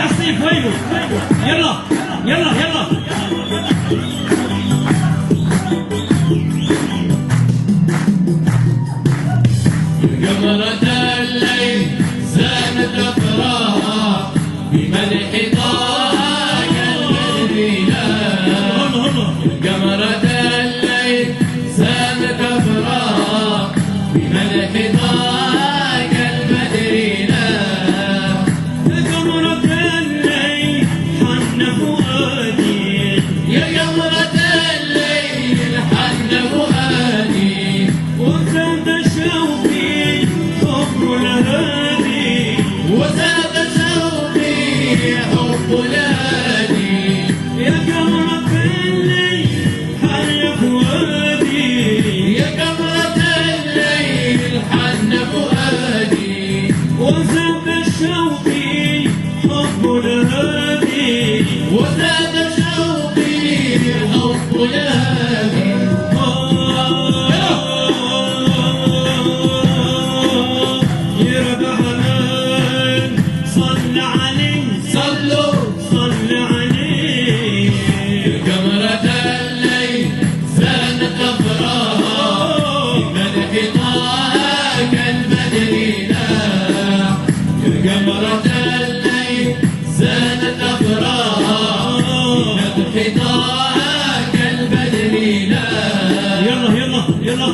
عالصيف وينه؟ يلا يلا يلا. قمرة الليل زانت أفراح بمدح طه البدرينا. قمرة الليل زانت أفراح بمدح طه البدرينا. قمرة الليل حن فؤادي، يا قمرة الليل حن فؤادي، وزاد شوقي حب الهادي، وزاد شوقي حب الهادي. يا قمرة الليل حن فؤادي، يا قمرة الليل حن فؤادي، وزاد شوقي حب الهادي، وزاد شوقي حب الهادي. يربح من صلى عليه، صلوا صلى عليه. قمرة الليل زانت أفراح بمدح طه كالبدرينا. قمرة الليل زانت أفراح بمدح طه كالبدرينا. يلا يلا يلا.